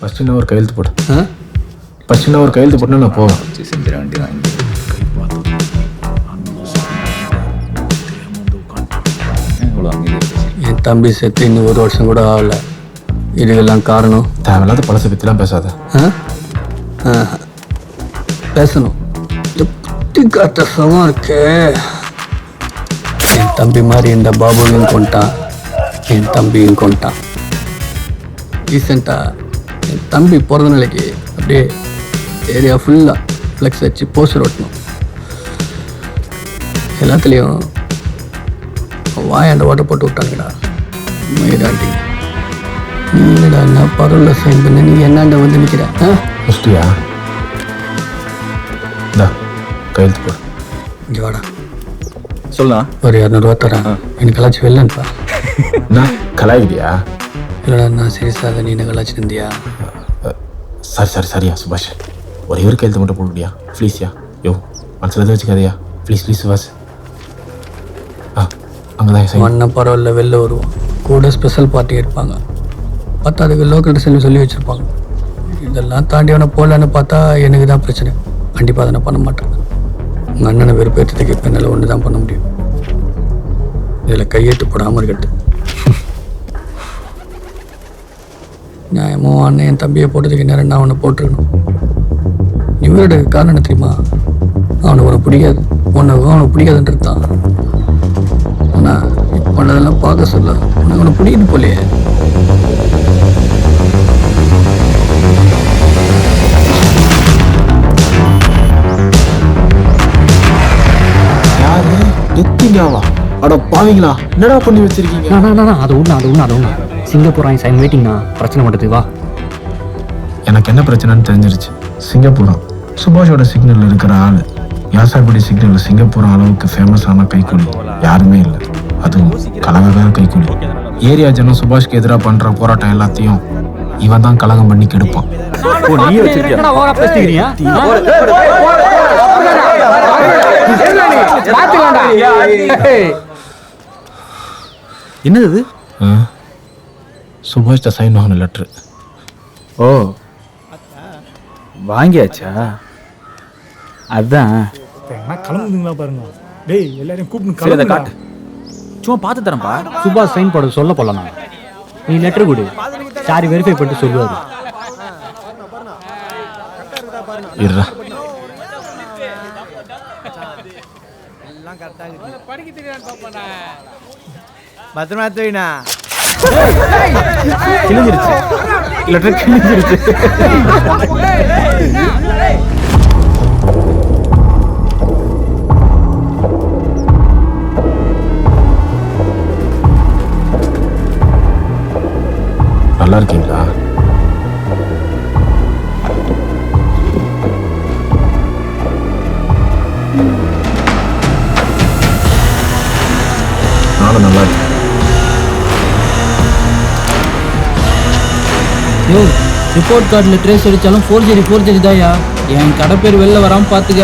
First நான் ஒரு கையெழுத்து போடு. ஃபஸ்ட்டு நான் ஒரு கையெழுத்து போட்டுனா நான் போவேன். செஞ்சிட வேண்டி வாங்கி என் தம்பி செத்து இன்னும் 1 வருஷம் கூட ஆகல. இதுக்கெல்லாம் காரணம் தேவையில்லாத பழசை பற்றிலாம் பேசாத. பேசணும். புத்தி காத்த சுகம் இருக்கே. என் தம்பி மாதிரி இந்த பாபுவையும் கொண்டான், என் தம்பியும் கொண்டான். ரீசெண்டாக என் தம்பி பிறந்த நாளைக்கு அப்படியே ஏரியா ஃபுல்லாக ஃப்ளெக்ஸ் வச்சு போஸ்டர் ஓட்டணும். எல்லாத்துலேயும் வாயாண்ட ஓட்ட போட்டு விட்டாங்கடா. உண்மைதாண்டி நீ என்னடா என்ன பரவாயில்ல சைன் பண்ண, நீ என்னாண்ட வந்து நிற்கிற? முஸ்டியா இந்தா கையெழுத்து போடு. இங்கே வாடா, சொல்லலாம். ஒரு 200 ரூபா தரேன், எனக்கு கலாச்சி வெளிலன்ப்பா. என்ன கலாய்கிறியா? இல்லைடா நான் சீரியஸாக நீ என்ன கலாச்சி இருந்தியா? சரியா சுபாஷ், ஒரே ஒரு கையெழுத்து மட்டும் போட முடியா ப்ளீஸ்யா? யோ மனசில் எதுவும் வச்சுக்காதையா ப்ளீஸ் சுபாஷ். அங்கே தான் மண்ணம் பரவாயில்ல, வெளில வருவோம். கூட ஸ்பெஷல் பார்ட்டி இருப்பாங்க. பார்த்தா அதுக்கு லோக்கல் டிசைன் சொல்லி வச்சுருப்பாங்க. இதெல்லாம் தாண்டி அவனை போகலான்னு பார்த்தா எனக்கு தான் பிரச்சனை. கண்டிப்பாக அதை நான் பண்ண மாட்டேன். உங்கள் அண்ணனை வெறுப்பேற்றத்துக்கு இப்போ என்னால் ஒன்று தான் பண்ண முடியும். இதில் கையெழுத்து போடாமல் இருக்கட்டு. நியாயமோ அண்ணன் என் தம்பியை போட்டதுக்கு நேரம் நான் அவனை போட்டிருக்கணும். இவரோட காரணம் என்ன தெரியுமா? அவனுக்கு உனக்கு பிடிக்காது, அவனுக்கு பிடிக்காதுன்றது தான். ஆனால் இப்போ பண்ணதெல்லாம் பார்க்க சொல்ல உனக்கு அவனை பிடிக்குது போலையே. யாரு எத்திங்காவா? அட பாவீங்களா, என்னடா பண்ணி வச்சிருக்கீங்க? அது ஒன்று சிங்கப்பூர் வாங்கி சைன் வெயிட்டிங்ண்ணா, பிரச்சனை பண்ணுறது வா. எனக்கு என்ன பிரச்சனைன்னு தெரிஞ்சிருச்சு. சிங்கப்பூரா சுபாஷோட சிக்னலில் இருக்கிற ஆள் யாசாக்குடி சிக்னலில் சிங்கப்பூர் அளவுக்கு ஃபேமஸான கைக்கூலி யாருமே இல்லை. அதுவும் கலகக்கார கைக்கூலி. ஏரியா ஜனம் சுபாஷ்க்கு எதிராக பண்ணுற போராட்டம் எல்லாத்தையும் இவன் தான் கலகம் பண்ணி கெடுப்பான். என்னது? சுபாஷ்ட சைன் வாங்கின லெட்ரு. ஓ வாங்கியாச்சா? அதான் கிளம்புதுங்களா பாருங்க. டேய் எல்லாரையும் கூப்பிட்டு சரி, அதை கிளம்புடா. காட்டு. சும்மா பார்த்து தரேன்ப்பா. சுபாஷ் சைன் போட சொல்ல போடலாம். நீ லெட்டர் கொடு, சாரி வெரிஃபை பண்ணிட்டு சொல்லுவாரு. இருடா. பத்திரமா தூயினா கிழிஞ்சிருச்சு, லெட்டர் கிழிஞ்சிருச்சு. நல்லா இருக்கீங்களா? நானும் நல்லா இருக்கேன். ரிப்போர்ட் கார்டில் ட்ரேஸ் அடித்தாலும் ஃபோர்ஜரி தாயா. என் கடை பேர் வெளில வராமல் பார்த்துக்க.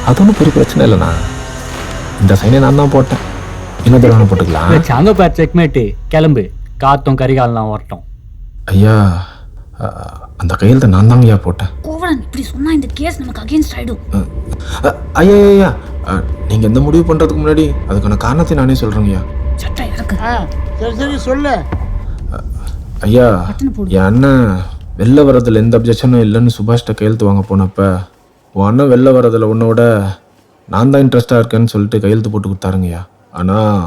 அது ஒன்றும் பெரிய பிரச்சனை இல்லைண்ணா. இந்த சைனே நான் தான் போட்டேன். இன்னும் தடவை போட்டுக்கலாம். அங்கே பேர் செக்மேட்டு, கிளம்பு. காத்தும் கரிகாலெலாம் வரட்டும். ஐயா அந்த கையெழுத்தை நான் தாங்க ஐயா போட்டேன். கோவலன் இப்படி சொன்னா இந்த கேஸ் நமக்கு அகைன்ஸ்ட் ஆயிடும். ஐயா ஐயா நீங்கள் எந்த முடிவு பண்ணுறதுக்கு முன்னாடி அதுக்கான காரணத்தை நானே சொல்கிறேங்கய்யா. சட்டை இருக்கு. சரி சொல்லு. ஐயா என் அண்ணன் வெளில வரதில் எந்த அப்ஜெக்ஷனும் இல்லைன்னு சுபாஷ்ட கையெழுத்து வாங்க போனப்ப உன் அண்ணன் வெளில வரதில் உன்னோட நான் தான் இன்ட்ரெஸ்டாக இருக்கேன்னு சொல்லிட்டு கையெழுத்து போட்டு கொடுத்தாருங்கய்யா. ஆனால்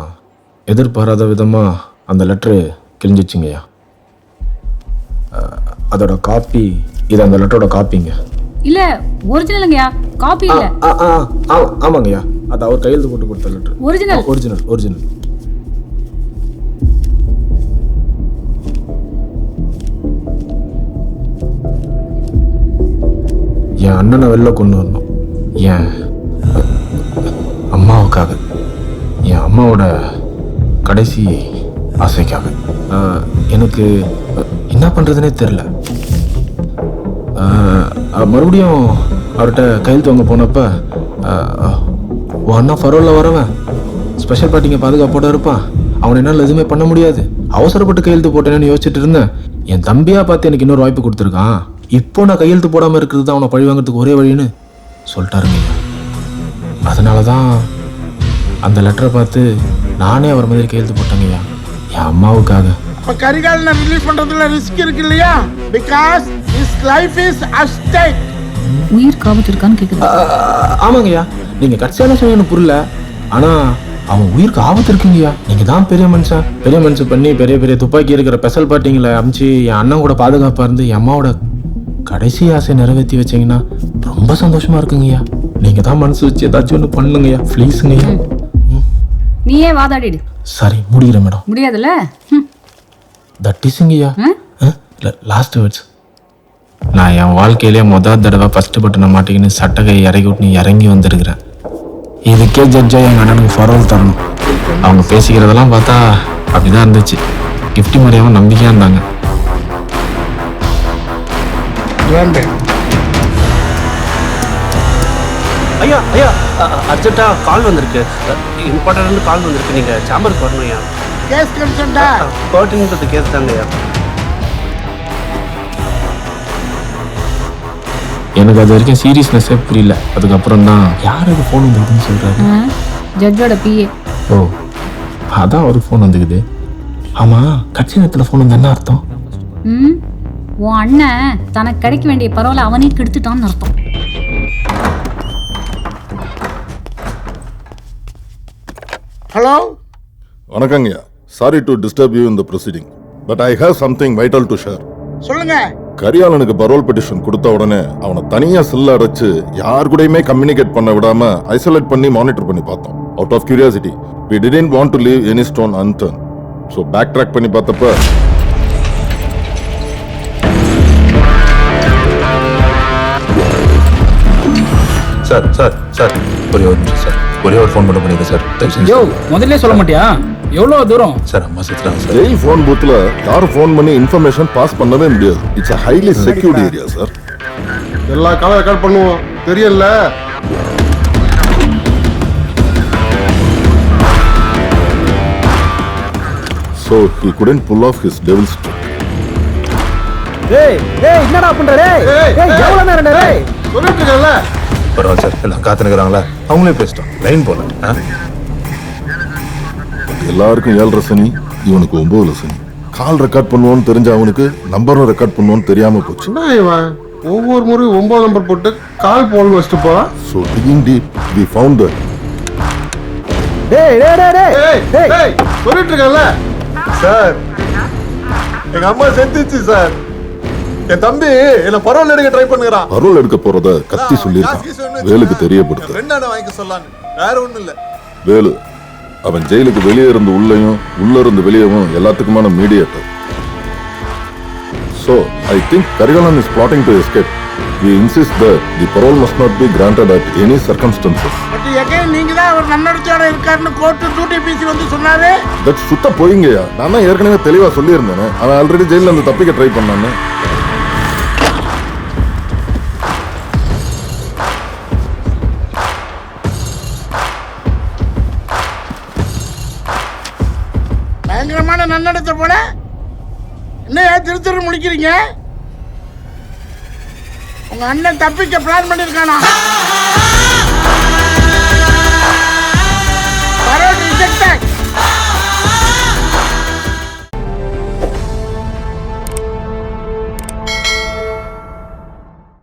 எதிர்பாராத விதமாக அந்த லெட்ரு கிழிஞ்சிச்சுங்கய்யா. அதோட காப்பி இது அந்த லெட்டரோட காப்பிங்க. இல்ல ஒரிஜினலுங்கயா, காப்பி இல்ல. ஆமாங்கய்யா, அது அவர் கையெழுத்து போட்டு கொடுத்த லெட்டர். ஒரிஜினல். என் அண்ணனை வெளில கொண்டு வரணும், என் அம்மாவுக்காக, என் அம்மாவோட கடைசி ஆசைக்காக. எனக்கு என்ன பண்ணுறதுனே தெரில. மறுபடியும் அவர்கிட்ட கையெழுத்து வாங்க போனப்ப உன் அண்ணா ஃபரோலில் வரவன் ஸ்பெஷல் பார்ட்டிங்க பாதுகாப்போட இருப்பான், அவனை என்னால் எதுவுமே பண்ண முடியாது. அவசரப்பட்டு கையெழுத்து போட்டேன்னு யோசிச்சுட்டு இருந்தேன். என் தம்பியா பார்த்து எனக்கு இன்னொரு வாய்ப்பு கொடுத்துருக்கான். இப்போ நான் கையெழுத்து போடாமல் இருக்கிறது தான் அவனை பழி வாங்குறதுக்கு ஒரே வழின்னு சொல்லிட்டாருங்க. அதனால தான் அந்த லெட்டரை பார்த்து நானே அவர் மாதிரி கையெழுத்து போட்டேங்கய்யா, என் அம்மாவுக்காக. அப்ப கரிகாலனை ரிலீஸ் பண்றதுல ரிஸ்க் இருக்கு இல்லையா? Because his life is at stake. உயிர் காபத்து இருக்கான்னு கேக்குது. ஆமாங்கய்யா, நீங்க கட்சியான சொன்ன எனக்கு புரியல. ஆனா அவன் உயிருக்கு ஆபத்து இருக்குங்கய்யா. நீங்க தான் பெரிய மனுஷன் பண்ணி பெரிய பெரிய துப்பாக்கி இருக்கிற ஸ்பெஷல் பார்ட்டிங்களை அமிச்சு என் அண்ணன் கூட பாதுகாப்பா இருந்து என் அம்மாவோட கடைசி ஆசையை நிறைவேற்றி வச்சீங்கன்னா ரொம்ப சந்தோஷமா இருக்குங்கய்யா. நீங்க தான் மனசு வச்சு ஏதாச்சும் ஒன்று பண்ணுங்கய்யா, ப்ளீஸுங்கய்யா. நீயே வாதாடிடு. சரி, முடிக்கிறேன் மேடம். முடியாதுல்ல? தட் இஸ்ங்கய்யா லாஸ்ட் வேர்ட்ஸ். நான் என் வாழ்க்கையிலே முதல் தடவை ஃபர்ஸ்ட் பட்டனை மாட்டிக்கின்னு சட்டகை இறக்கி விட்டு இறங்கி வந்திருக்கிறேன். இதுக்கே ஜட்ஜா எங்கள் அண்ணனுக்கு ஃபரோல் தரணும். அவங்க பேசிக்கிறதெல்லாம் பார்த்தா அப்படிதான் இருந்துச்சு. கிஃப்டி மாதிரியாவும் நம்பிக்கையாக இருந்தாங்க. ஐயா ஐயா அர்ஜென்ட்டாக கால் வந்திருக்கு, இம்பார்ட்டன்ட் கால் வந்திருக்கு. நீங்கள் சேம்பருக்கு வரணும் ஐயா. கேஸ் கன்சென்ட்டா? பர்டினன்ட் கேஸ் தாங்க ஐயா. எனக்கு அது வரைக்கும் சீரியஸ்னஸே புரியல. அதுக்கப்புறம் தான் யாருக்கு ஃபோன் வந்துருக்குன்னு சொல்கிறாரு. ஜட்ஜோட பிஏ. ஓ, அதான் ஒரு ஃபோன் வந்துக்குது. ஆமாம், கட்சி நேரத்தில் ஃபோன் வந்து என்ன அர்த்தம்? உன் அண்ணன் தனக்கு கிடைக்க வேண்டிய பரவாயில்ல அவனே கெடுத்துட்டான்னு அர்த்தம். ஹலோ, வணக்கங்கய்யா. Sorry to disturb you in the proceeding, but I have something vital to share. சொல்லுங்க. கரியாளனுக்கு பரோல் பெட்டிஷன் கொடுத்த உடனே அவனை தனியா செல்ல அடைச்சு யார் கூடயுமே கம்யூனிகேட் பண்ண விடாம ஐசோலேட் பண்ணி மானிட்டர் பண்ணி பார்த்தோம். Out of curiosity, we didn't want to leave any stone unturned. So back track பண்ணி பார்த்தப்ப சார் ஒரே ஒரு நிமிஷம் சார், ஒரே ஒரு ஃபோன் மட்டும் பண்ணிடுங்க சார். யோ முதல்ல சொல்ல மாட்டியா? எவ்வளோ தூரம்? சார் அம்மா செத்துறாங்க சார். ஜெய் ஃபோன் பூத்ல யாரும் ஃபோன் பண்ணி இன்ஃபர்மேஷன் பாஸ் பண்ணவே முடியாது. It's a highly secured area sir. எல்லா காலம் ரெக்கார்ட் பண்ணுவோம், தெரியல. So he couldn't pull off his devil's trick. டேய் என்னடா பண்ற? டேய் எவ்வளவு நேரம் டேய் சொல்லிட்டு இருக்கல. பரவாயில்ல சார், எல்லாம் காத்துனுக்குறாங்களா, அவங்களே பேசிட்டோம். லைன் போல எல்லாருக்கும் 7.5 சனி, இவனுக்கு 9 சனி. கால் ரெக்கார்ட் பண்ணுவோன்னு தெரிஞ்ச அவனுக்கு நம்பரும் ரெக்கார்ட் பண்ணுவோன்னு தெரியாம போச்சு. என்ன இவன் ஒவ்வொரு முறையும் 9 நம்பர் போட்டு கால் போல் வச்சுட்டு போறான். So digging deep, we found that. டேய் சொல்லிட்டு இருக்கல. சார், எங்க அம்மா செத்துச்சு சார். என் தம்பி என்ன பரோல் எடுக்க ட்ரை பண்ணுகிறான். பரோல் எடுக்க போறத கத்தி சொல்லிருக்கான். வேலுக்கு தெரியப்படுத்து. வாங்கிக்க சொல்லான்னு வேற ஒண்ணும் இல்ல. வேலு அவன் ஜெயிலுக்கு வெளியே இருந்து உள்ளேயும் உள்ள இருந்து வெளியவும் எல்லாத்துக்குமான mediator. So I think Karigalan is plotting to escape. We insist that the parole must not be granted at any circumstances. But again நீங்க தான் அவர் நன்னடத்தோட இருக்காருன்னு கோர்ட் டியூட்டி பிசி வந்து சொன்னாரு. தட் சுத்த போயிங்கயா. நான் தான் ஏற்கனவே தெளிவா சொல்லியிருந்தேன். அவன் ஆல்ரெடி ஜெயில இருந்து தப்பிக்க ட்ரை பண்ணான்னு. பயங்கரமான நன்னடத்தை போல என்னையா திரு முடிக்கிறீங்க? உங்க அண்ணன் தப்பிக்க பிளான் பண்ணிருக்கானா? Parole rejected.